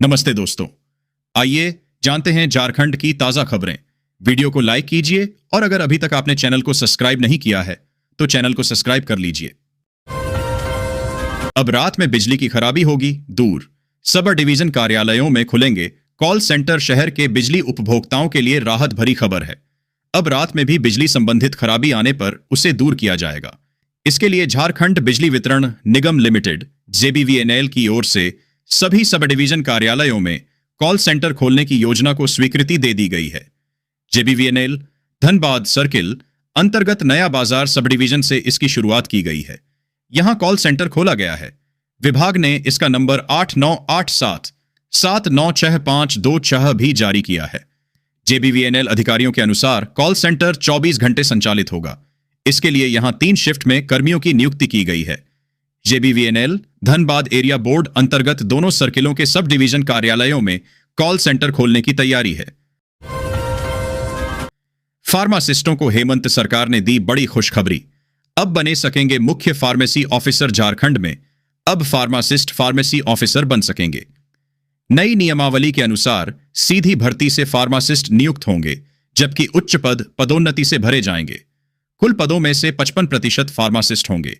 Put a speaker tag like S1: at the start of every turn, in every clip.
S1: नमस्ते दोस्तों, आइए जानते हैं झारखंड की ताजा खबरें। वीडियो को लाइक कीजिए और अगर अभी तक आपने चैनल को सब्सक्राइब नहीं किया है तो चैनल को सब्सक्राइब कर लीजिए। अब रात में बिजली की खराबी होगी दूर। सब डिवीजन कार्यालयों में खुलेंगे कॉल सेंटर। शहर के बिजली उपभोक्ताओं के लिए राहत भरी खबर है। अब रात में भी बिजली संबंधित खराबी आने पर उसे दूर किया जाएगा। इसके लिए झारखंड बिजली वितरण निगम लिमिटेड जेबीवीएनएल की ओर से सभी सब डिवीजन कार्यालयों में कॉल सेंटर खोलने की योजना को स्वीकृति दे दी गई है। जेबीवीएनएल धनबाद सर्किल अंतर्गत नया बाजार सब डिवीजन से इसकी शुरुआत की गई है। यहां कॉल सेंटर खोला गया है। विभाग ने इसका नंबर 8987-796526 भी जारी किया है। जेबीवीएनएल अधिकारियों के अनुसार कॉल सेंटर 24 घंटे संचालित होगा। इसके लिए यहां 3 शिफ्ट में कर्मियों की नियुक्ति की गई है। जेबीवीएनएल धनबाद एरिया बोर्ड अंतर्गत दोनों सर्किलों के सब डिवीजन कार्यालयों में कॉल सेंटर खोलने की तैयारी है। फार्मासिस्टों को हेमंत सरकार ने दी बड़ी खुशखबरी। अब बने सकेंगे मुख्य फार्मेसी ऑफिसर। झारखंड में अब फार्मासिस्ट फार्मेसी ऑफिसर बन सकेंगे। नई नियमावली के अनुसार सीधी भर्ती से फार्मासिस्ट नियुक्त होंगे, जबकि उच्च पद पदोन्नति से भरे जाएंगे। कुल पदों में से 55% फार्मासिस्ट होंगे।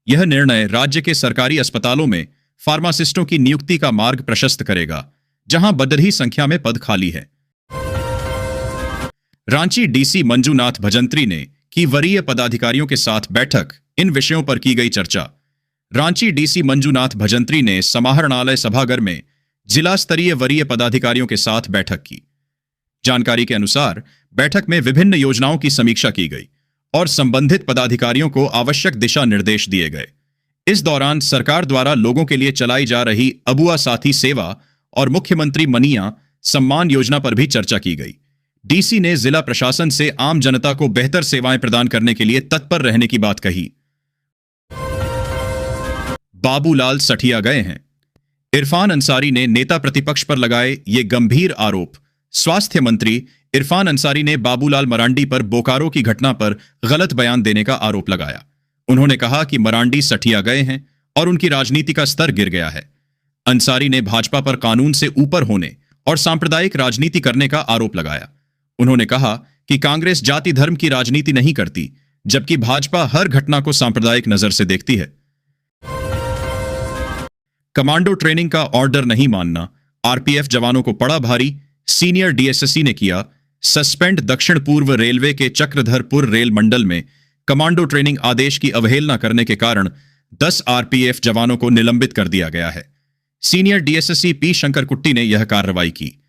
S1: यह निर्णय राज्य के सरकारी अस्पतालों में फार्मासिस्टों की नियुक्ति का मार्ग प्रशस्त करेगा, जहां बदरही संख्या में पद खाली है। रांची डीसी मंजूनाथ भजंत्री ने की वरीय पदाधिकारियों के साथ बैठक। इन विषयों पर की गई चर्चा। रांची डीसी मंजूनाथ भजंत्री ने समाहरणालय सभागार में जिला स्तरीय वरीय पदाधिकारियों के साथ बैठक की। जानकारी के अनुसार बैठक में विभिन्न योजनाओं की समीक्षा की गई और संबंधित पदाधिकारियों को आवश्यक दिशा निर्देश दिए गए। इस दौरान सरकार द्वारा लोगों के लिए चलाई जा रही अबुआ साथी सेवा और मुख्यमंत्री मनिया सम्मान योजना पर भी चर्चा की गई। डीसी ने जिला प्रशासन से आम जनता को बेहतर सेवाएं प्रदान करने के लिए तत्पर रहने की बात कही। बाबूलाल सठिया गए हैं। इरफान अंसारी ने नेता प्रतिपक्ष पर लगाए ये गंभीर आरोप। स्वास्थ्य मंत्री इरफान अंसारी ने बाबूलाल मरांडी पर बोकारो की घटना पर गलत बयान देने का आरोप लगाया। उन्होंने कहा कि मरांडी सठिया गए हैं और उनकी राजनीति का स्तर गिर गया है। अंसारी ने भाजपा पर कानून से ऊपर होने और सांप्रदायिक राजनीति करने का आरोप लगाया। उन्होंने कहा कि कांग्रेस जाति धर्म की राजनीति नहीं करती, जबकि भाजपा हर घटना को सांप्रदायिक नजर से देखती है। कमांडो ट्रेनिंग का ऑर्डर नहीं मानना, आरपीएफ जवानों को पड़ा भारी। सीनियर डीएसएससी ने किया सस्पेंड। दक्षिण पूर्व रेलवे के चक्रधरपुर रेल मंडल में कमांडो ट्रेनिंग आदेश की अवहेलना करने के कारण 10 आरपीएफ जवानों को निलंबित कर दिया गया है। सीनियर डीएसएससी पी शंकर कुट्टी ने यह कार्रवाई की।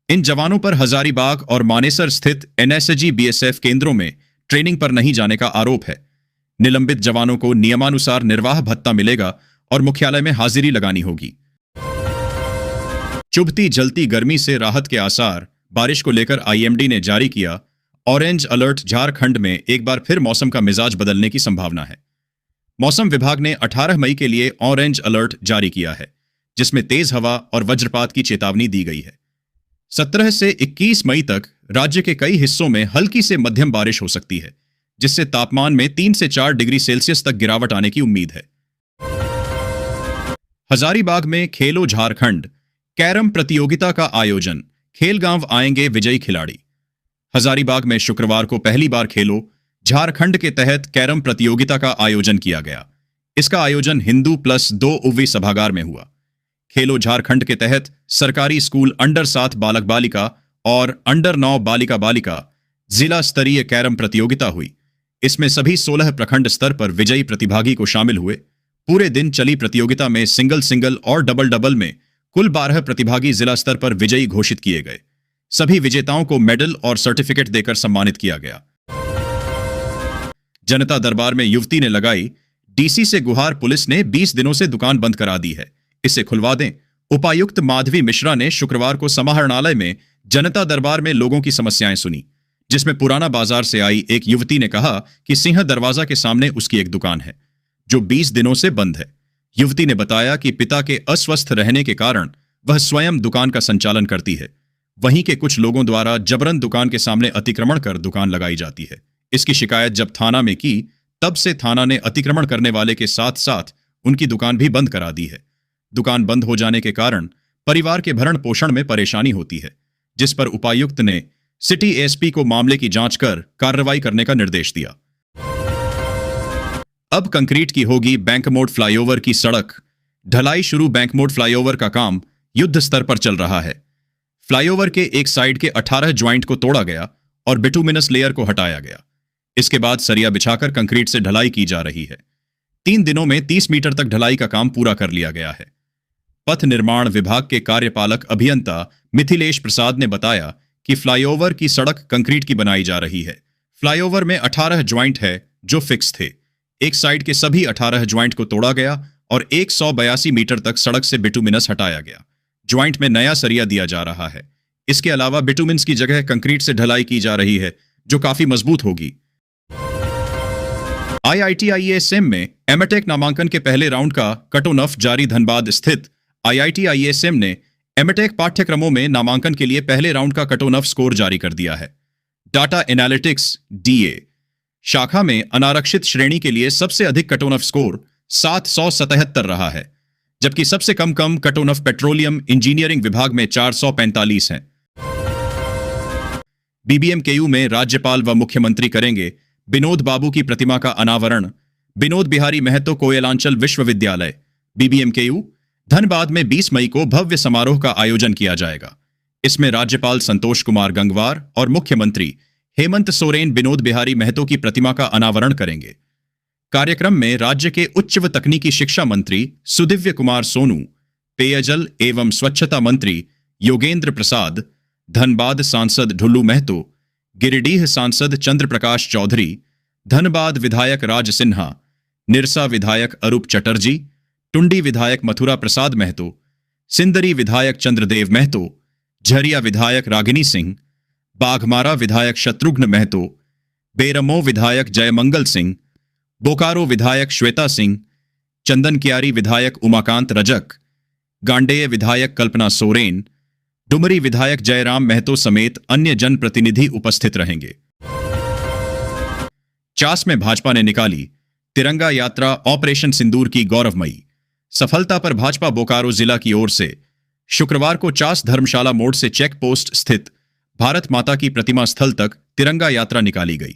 S1: इन जवानों पर हजारीबाग और मानेसर स्थित एनएसजी बीएसएफ केंद्रों में ट्रेनिंग पर नहीं जाने का आरोप है। निलंबित जवानों को नियमानुसार निर्वाह भत्ता मिलेगा और मुख्यालय में हाजिरी लगानी होगी। चुभती जलती गर्मी से राहत के आसार। बारिश को लेकर आईएमडी ने जारी किया ऑरेंज अलर्ट। झारखंड में एक बार फिर मौसम का मिजाज बदलने की संभावना है। मौसम विभाग ने 18 मई के लिए ऑरेंज अलर्ट जारी किया है, जिसमें तेज हवा और वज्रपात की चेतावनी दी गई है। 17 से 21 मई तक राज्य के कई हिस्सों में हल्की से मध्यम बारिश हो सकती है, जिससे तापमान में 3 से 4 डिग्री सेल्सियस तक गिरावट आने की उम्मीद है। हजारीबाग में खेलो झारखंड कैरम प्रतियोगिता का आयोजन। खेलगांव आएंगे विजयी खिलाड़ी। हजारीबाग में शुक्रवार को पहली बार खेलो झारखंड के तहत कैरम प्रतियोगिता का आयोजन किया गया। इसका आयोजन हिंदू +2 उवी सभागार में हुआ। खेलो झारखंड के तहत सरकारी स्कूल अंडर 7 बालक बालिका और अंडर 9 बालिका बालिका जिला स्तरीय कैरम प्रतियोगिता हुई। इसमें सभी 16 प्रखंड स्तर पर विजयी प्रतिभागी को शामिल हुए। पूरे दिन चली प्रतियोगिता में सिंगल सिंगल और डबल डबल में कुल 12 प्रतिभागी जिला स्तर पर विजयी घोषित किए गए। सभी विजेताओं को मेडल और सर्टिफिकेट देकर सम्मानित किया गया। जनता दरबार में युवती ने लगाई डीसी से गुहार। पुलिस ने 20 दिनों से दुकान बंद करा दी है, इसे खुलवा दें। उपायुक्त माधवी मिश्रा ने शुक्रवार को समाहरणालय में जनता दरबार में लोगों की समस्याएं सुनी, जिसमें पुराना बाजार से आई एक युवती ने कहा कि सिंह दरवाजा के सामने उसकी एक दुकान है जो 20 दिनों से बंद है। युवती ने बताया कि पिता के अस्वस्थ रहने के कारण वह स्वयं दुकान का संचालन करती है। वहीं के कुछ लोगों द्वारा जबरन दुकान के सामने अतिक्रमण कर दुकान लगाई जाती है। इसकी शिकायत जब थाना में की, तब से थाना ने अतिक्रमण करने वाले के साथ साथ उनकी दुकान भी बंद करा दी है। दुकान बंद हो जाने के कारण परिवार के भरण पोषण में परेशानी होती है, जिस पर उपायुक्त ने सिटी एसपी को मामले की जांच कर कार्रवाई करने का निर्देश दिया। अब कंक्रीट की होगी बैंक मोड़ फ्लाईओवर की सड़क। ढलाई शुरू। बैंक मोड़ फ्लाईओवर का काम युद्ध स्तर पर चल रहा है। फ्लाईओवर के एक साइड के 18 ज्वाइंट को तोड़ा गया और बिटुमिनस लेयर को हटाया गया। इसके बाद सरिया बिछाकर कंक्रीट से ढलाई की जा रही है। 3 दिनों में 30 मीटर तक ढलाई का काम पूरा कर लिया गया है। पथ निर्माण विभाग के कार्यपालक अभियंता मिथिलेश प्रसाद ने बताया कि फ्लाईओवर की सड़क कंक्रीट की बनाई जा रही है। फ्लाईओवर में 18 ज्वाइंट है जो फिक्स थे। एक साइड के सभी 18 ज्वाइंट को तोड़ा गया और 182 मीटर तक सड़क से बिटुमिनस हटाया गया। ज्वाइंट में नया सरिया दिया जा रहा है। इसके अलावा बिटुमिनस की जगह कंक्रीट से ढलाई की जा रही है, जो काफी मजबूत होगी। IIT-IASM में एमटेक नामांकन के पहले राउंड का कट ऑफ जारी। धनबाद स्थित IIT-IASM ने एमटेक पाठ्यक्रमों में नामांकन के लिए पहले राउंड का कट ऑफ स्कोर जारी कर दिया है। डाटा एनालिटिक्स DA शाखा में अनारक्षित श्रेणी के लिए सबसे अधिक कट ऑफ स्कोर 777 रहा है, जबकि सबसे कम कट ऑफ पेट्रोलियम इंजीनियरिंग विभाग में 445 है। BBMKU में राज्यपाल व मुख्यमंत्री करेंगे विनोद बाबू की प्रतिमा का अनावरण। विनोद बिहारी महतो कोयलांचल विश्वविद्यालय BBMKU धनबाद में 20 मई को भव्य समारोह का आयोजन किया जाएगा। इसमें राज्यपाल संतोष कुमार गंगवार और मुख्यमंत्री हेमंत सोरेन विनोद बिहारी महतो की प्रतिमा का अनावरण करेंगे। कार्यक्रम में राज्य के उच्च व तकनीकी शिक्षा मंत्री सुदिव्य कुमार सोनू, पेयजल एवं स्वच्छता मंत्री योगेंद्र प्रसाद, धनबाद सांसद ढुल्लू महतो, गिरिडीह सांसद चंद्र प्रकाश चौधरी, धनबाद विधायक राज सिन्हा, निरसा विधायक अरूप चटर्जी, टुंडी विधायक मथुरा प्रसाद महतो, सिंदरी विधायक चंद्रदेव महतो, झरिया विधायक रागिनी सिंह, बाघमारा विधायक शत्रुघ्न महतो, बेरमो विधायक जयमंगल सिंह, बोकारो विधायक श्वेता सिंह, चंदन कियारी विधायक उमाकांत रजक, गांडेय विधायक कल्पना सोरेन, डुमरी विधायक जयराम महतो समेत अन्य जनप्रतिनिधि उपस्थित रहेंगे। चास में भाजपा ने निकाली तिरंगा यात्रा ऑपरेशन सिंदूर की गौरवमयी सफलता पर भाजपा बोकारो जिला की ओर से शुक्रवार को चास धर्मशाला मोड़ से चेक पोस्ट स्थित भारत माता की प्रतिमा स्थल तक तिरंगा यात्रा निकाली गई।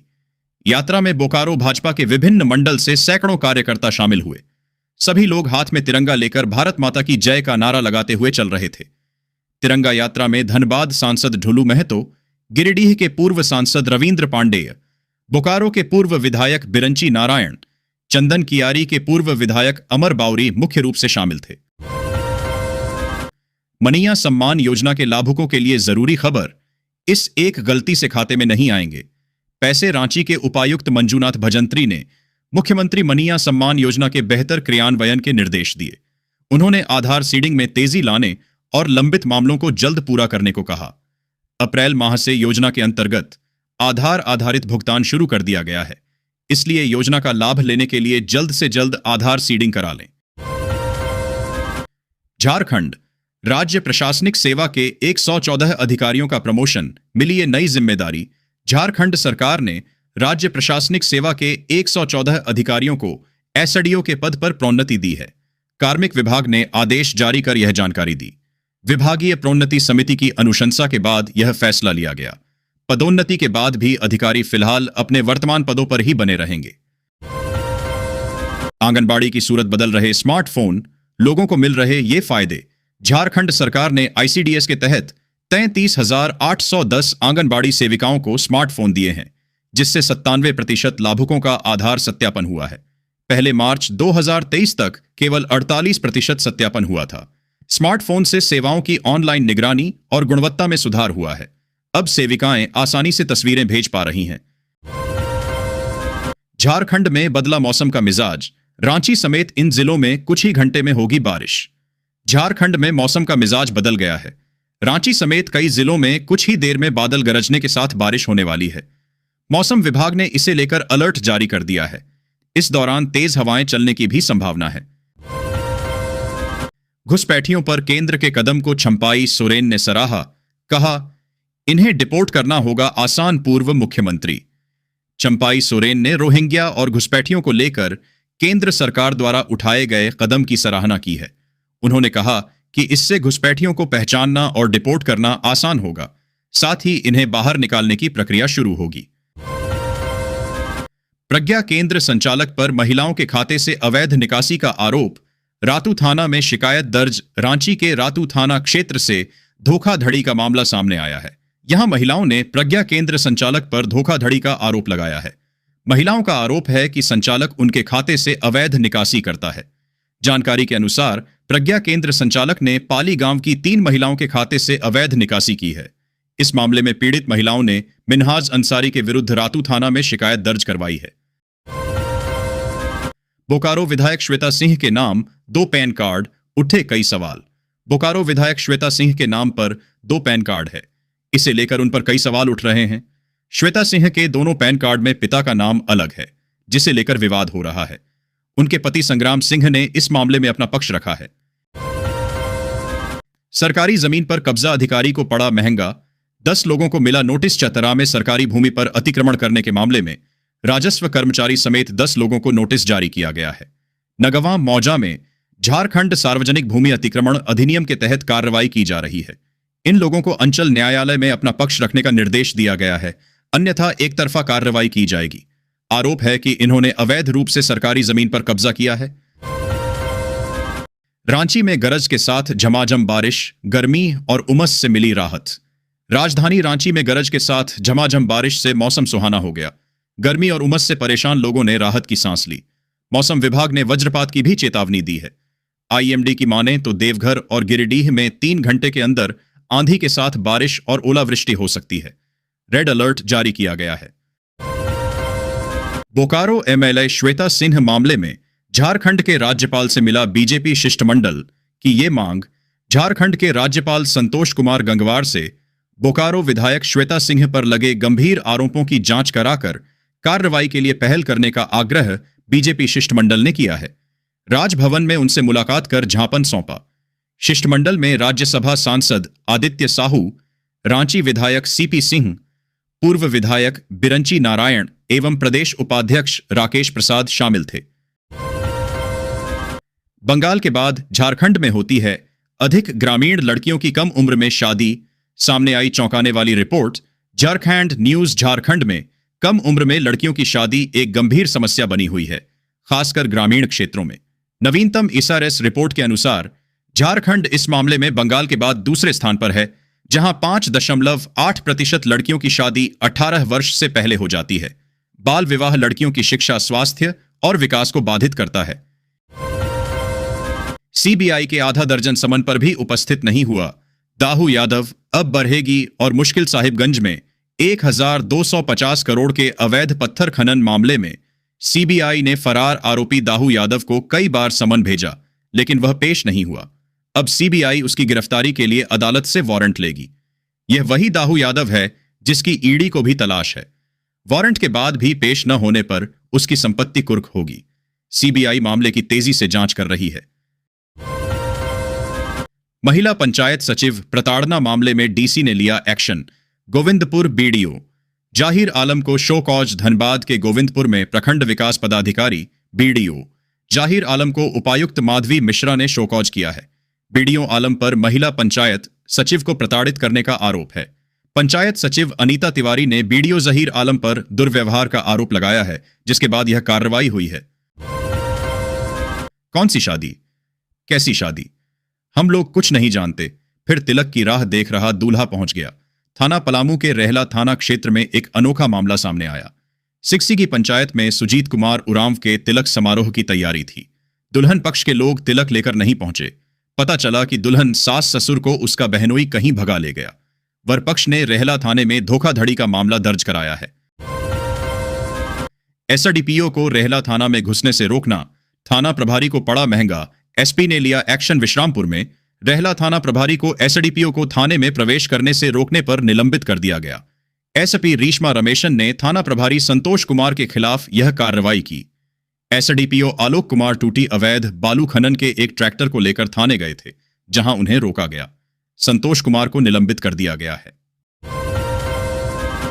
S1: यात्रा में बोकारो भाजपा के विभिन्न मंडल से सैकड़ों कार्यकर्ता शामिल हुए। सभी लोग हाथ में तिरंगा लेकर भारत माता की जय का नारा लगाते हुए चल रहे थे। तिरंगा यात्रा में धनबाद सांसद ढुल्लू महतो, गिरिडीह के पूर्व सांसद रविंद्र पांडेय, बोकारो के पूर्व विधायक बिरंची नारायण, चंदन कियारी के पूर्व विधायक अमर बावरी मुख्य रूप से शामिल थे। मनीया सम्मान योजना के लाभुकों के लिए जरूरी खबर, इस एक गलती से खाते में नहीं आएंगे। पैसे रांची के उपायुक्त मंजूनाथ भजंत्री ने मुख्यमंत्री मनीया सम्मान योजना के बेहतर क्रियान्वयन के निर्देश दिए। उन्होंने आधार सीडिंग में तेजी लाने और लंबित मामलों को जल्द पूरा करने को कहा। अप्रैल माह से योजना के अंतर्गत आधार आधारित भुगतान शुरू कर दिया गया है, इसलिए योजना का लाभ लेने के लिए जल्द से जल्द आधार सीडिंग करा लें। झारखंड राज्य प्रशासनिक सेवा के 114 अधिकारियों का प्रमोशन, मिली ये नई जिम्मेदारी। झारखंड सरकार ने राज्य प्रशासनिक सेवा के 114 अधिकारियों को एसडीओ के पद पर प्रोन्नति दी है। कार्मिक विभाग ने आदेश जारी कर यह जानकारी दी। विभागीय प्रोन्नति समिति की अनुशंसा के बाद यह फैसला लिया गया। पदोन्नति के बाद भी अधिकारी फिलहाल अपने वर्तमान पदों पर ही बने रहेंगे। आंगनबाड़ी की सूरत बदल रहे स्मार्टफोन, लोगों को मिल रहे ये फायदे। झारखंड सरकार ने आईसीडीएस के तहत 33,810 आंगनबाड़ी सेविकाओं को स्मार्टफोन दिए हैं, जिससे 97% लाभुकों का आधार सत्यापन हुआ है। पहले मार्च 2023 तक केवल 48% सत्यापन हुआ था। स्मार्टफोन से सेवाओं की ऑनलाइन निगरानी और गुणवत्ता में सुधार हुआ है। अब सेविकाएं आसानी से तस्वीरें भेज पा रही हैं। झारखंड में बदला मौसम का मिजाज, रांची समेत इन जिलों में कुछ ही घंटे में होगी बारिश। झारखंड में मौसम का मिजाज बदल गया है। रांची समेत कई जिलों में कुछ ही देर में बादल गरजने के साथ बारिश होने वाली है। मौसम विभाग ने इसे लेकर अलर्ट जारी कर दिया है। इस दौरान तेज हवाएं चलने की भी संभावना है। घुसपैठियों पर केंद्र के कदम को छंपाई सोरेन ने सराहा, कहा इन्हें डिपोर्ट करना होगा आसान। पूर्व मुख्यमंत्री चंपाई सोरेन ने रोहिंग्या और घुसपैठियों को लेकर केंद्र सरकार द्वारा उठाए गए कदम की सराहना की है। उन्होंने कहा कि इससे घुसपैठियों को पहचानना और डिपोर्ट करना आसान होगा, साथ ही इन्हें बाहर निकालने की प्रक्रिया शुरू होगी। प्रज्ञा केंद्र संचालक पर महिलाओं के खाते से अवैध निकासी का आरोप, रातू थाना में शिकायत दर्ज। रांची के रातू थाना क्षेत्र से धोखाधड़ी का मामला सामने आया है। यहां महिलाओं ने प्रज्ञा केंद्र संचालक पर धोखाधड़ी का आरोप लगाया है। महिलाओं का आरोप है कि संचालक उनके खाते से अवैध निकासी करता है। जानकारी के अनुसार प्रज्ञा केंद्र संचालक ने पाली गांव की 3 महिलाओं के खाते से अवैध निकासी की है। इस मामले में पीड़ित महिलाओं ने मिनहाज अंसारी के विरुद्ध रातू थाना में शिकायत दर्ज करवाई है। बोकारो विधायक श्वेता सिंह के नाम 2 पैन कार्ड, उठे कई सवाल। बोकारो विधायक श्वेता सिंह के नाम पर 2 पैन कार्ड है। इसे लेकर उन पर कई सवाल उठ रहे हैं। श्वेता सिंह के दोनों पैन कार्ड में पिता का नाम अलग है, जिसे लेकर विवाद हो रहा है। उनके पति संग्राम सिंह ने इस मामले में अपना पक्ष रखा है। सरकारी जमीन पर कब्जा अधिकारी को पड़ा महंगा। 10 लोगों को मिला नोटिस। चतरा में सरकारी भूमि पर अतिक्रमण करने के मामले में राजस्व कर्मचारी समेत 10 लोगों को नोटिस जारी किया गया है। नगवा मौजा में झारखंड सार्वजनिक भूमि अतिक्रमण अधिनियम के तहत कार्रवाई की जा रही है। इन लोगों को अंचल न्यायालय में अपना पक्ष रखने का निर्देश दिया गया है, अन्यथा एक तरफा कार्रवाई की जाएगी। आरोप है कि इन्होंने अवैध रूप से सरकारी जमीन पर कब्जा किया है। रांची में गरज के साथ झमाझम बारिश, गर्मी और उमस से मिली राहत। राजधानी रांची में गरज के साथ झमाझम बारिश से मौसम सुहाना हो गया। गर्मी और उमस से परेशान लोगों ने राहत की सांस ली। मौसम विभाग ने वज्रपात की भी चेतावनी दी है। आईएमडी की माने तो देवघर और गिरिडीह में 3 घंटे के अंदर आंधी के साथ बारिश और ओलावृष्टि हो सकती है। रेड अलर्ट जारी किया गया है। बोकारो एमएलए श्वेता सिंह मामले में झारखंड के राज्यपाल से मिला बीजेपी शिष्टमंडल की ये मांग। झारखंड के राज्यपाल संतोष कुमार गंगवार से बोकारो विधायक श्वेता सिंह पर लगे गंभीर आरोपों की जांच कराकर कार्रवाई के लिए पहल करने का आग्रह बीजेपी शिष्टमंडल ने किया है। राजभवन में उनसे मुलाकात कर ज्ञापन सौंपा। शिष्टमंडल में राज्यसभा सांसद आदित्य साहू, रांची विधायक सीपी सिंह, पूर्व विधायक बिरंची नारायण एवं प्रदेश उपाध्यक्ष राकेश प्रसाद शामिल थे। बंगाल के बाद झारखंड में होती है अधिक ग्रामीण लड़कियों की कम उम्र में शादी। सामने आई चौंकाने वाली रिपोर्ट। झारखंड न्यूज। झारखंड में कम उम्र में लड़कियों की शादी एक गंभीर समस्या बनी हुई है, खासकर ग्रामीण क्षेत्रों में। नवीनतम एसआरएस रिपोर्ट के अनुसार झारखंड इस मामले में बंगाल के बाद दूसरे स्थान पर है, जहां 5.8% लड़कियों की शादी 18 वर्ष से पहले हो जाती है। बाल विवाह लड़कियों की शिक्षा, स्वास्थ्य और विकास को बाधित करता है। सीबीआई के आधा दर्जन समन पर भी उपस्थित नहीं हुआ दाऊ यादव। अब बढ़ेगी और मुश्किल साहिबगंज में 1250 करोड़ के अवैध पत्थर खनन मामले में सीबीआई ने फरार आरोपी दाऊ यादव को कई बार समन भेजा, लेकिन वह पेश नहीं हुआ। अब सीबीआई उसकी गिरफ्तारी के लिए अदालत से वारंट लेगी। यह वही दाऊ यादव है जिसकी ईडी को भी तलाश है। वारंट के बाद भी पेश न होने पर उसकी संपत्ति कुर्क होगी। सीबीआई मामले की तेजी से जांच कर रही है। महिला पंचायत सचिव प्रताड़ना मामले में डीसी ने लिया एक्शन। गोविंदपुर बीडीओ जाहिर आलम को शो कॉज। धनबाद के गोविंदपुर में प्रखंड विकास पदाधिकारी बीडीओ जाहिर आलम को उपायुक्त माधवी मिश्रा ने शो कॉज किया है। बीडीओ आलम पर महिला पंचायत सचिव को प्रताड़ित करने का आरोप है। पंचायत सचिव अनीता तिवारी ने बीडीओ जहीर आलम पर दुर्व्यवहार का आरोप लगाया है, जिसके बाद यह कार्रवाई हुई है। कौन सी शादी, कैसी शादी, हम लोग कुछ नहीं जानते। फिर तिलक की राह देख रहा दूल्हा पहुंच गया। थाना पलामू के रहला थाना क्षेत्र में एक अनोखा मामला सामने आया। सिक्सी की पंचायत में सुजीत कुमार उरांव के तिलक समारोह की तैयारी थी। दुल्हन पक्ष के लोग तिलक लेकर नहीं पहुंचे। पता चला कि दुल्हन सास ससुर को उसका बहनोई कहीं भगा ले गया। वर पक्ष ने रहला थाने में धोखाधड़ी का मामला दर्ज कराया है। एसडीपीओ को रहला थाना में घुसने से रोकना, थाना प्रभारी को पड़ा महंगा। एसपी ने लिया एक्शन। विश्रामपुर में रहला थाना प्रभारी को एसडीपीओ को थाने में प्रवेश करने से रोकने पर निलंबित कर दिया गया। एसपी रीश्मा रमेशन ने थाना प्रभारी संतोष कुमार के खिलाफ यह कार्रवाई की। एसडीपीओ आलोक कुमार टूटी अवैध बालू खनन के एक ट्रैक्टर को लेकर थाने गए थे, जहां उन्हें रोका गया। संतोष कुमार को निलंबित कर दिया गया है।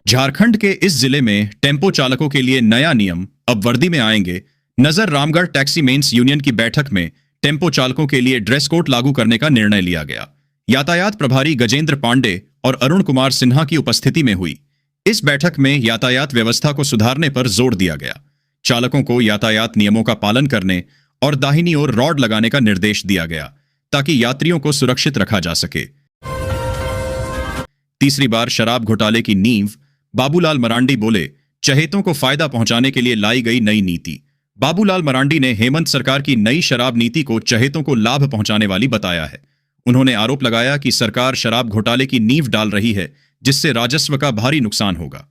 S1: झारखंड के इस जिले में टेम्पो चालकों के लिए नया नियम अब वर्दी में आएंगे। नजर रामगढ़ टैक्सी मेंस यूनियन की बैठक में टेम्पो चालकों के लिए ड्रेस कोड लागू करने का निर्णय लिया गया। यातायात प्रभारी गजेंद्र पांडे और अरुण कुमार सिन्हा की उपस्थिति में हुई इस बैठक में यातायात व्यवस्था को सुधारने पर जोर दिया गया। चालकों को यातायात नियमों का पालन करने और दाहिनी ओर रॉड लगाने का निर्देश दिया गया ताकि यात्रियों को सुरक्षित रखा जा सके। तीसरी बार शराब घोटाले की नींव, बाबूलाल मरांडी बोले, चहेतों को फायदा पहुंचाने के लिए लाई गई नई नीति। बाबूलाल मरांडी ने हेमंत सरकार की नई शराब नीति को चहेतों को लाभ पहुंचाने वाली बताया है। उन्होंने आरोप लगाया कि सरकार शराब घोटाले की नींव डाल रही है, जिससे राजस्व का भारी नुकसान होगा।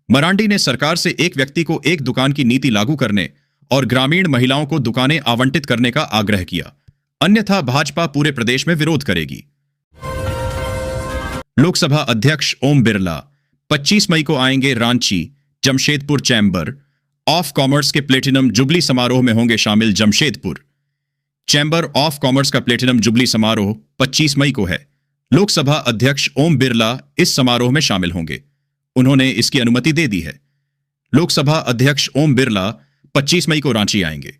S1: मरांडी ने सरकार से एक व्यक्ति को एक दुकान की नीति लागू करने और ग्रामीण महिलाओं को दुकानें आवंटित करने का आग्रह किया, अन्यथा भाजपा पूरे प्रदेश में विरोध करेगी। लोकसभा अध्यक्ष ओम बिरला 25 मई को आएंगे Ranchi, Jamshedpur chamber of commerce के प्लेटिनम जुबली समारोह में होंगे शामिल। जमशेदपुर चैम्बर ऑफ कॉमर्स का प्लेटिनम जुबली समारोह 25 मई को है। लोकसभा अध्यक्ष ओम बिरला इस समारोह में शामिल होंगे। उन्होंने इसकी अनुमति दे दी है। लोकसभा अध्यक्ष ओम बिरला 25 मई को रांची आएंगे।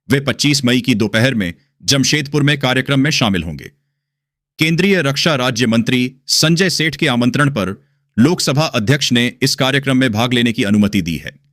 S1: वे 25 मई की दोपहर में जमशेदपुर में कार्यक्रम में शामिल होंगे। केंद्रीय रक्षा राज्य मंत्री संजय सेठ के आमंत्रण पर लोकसभा अध्यक्ष ने इस कार्यक्रम में भाग लेने की अनुमति दी है।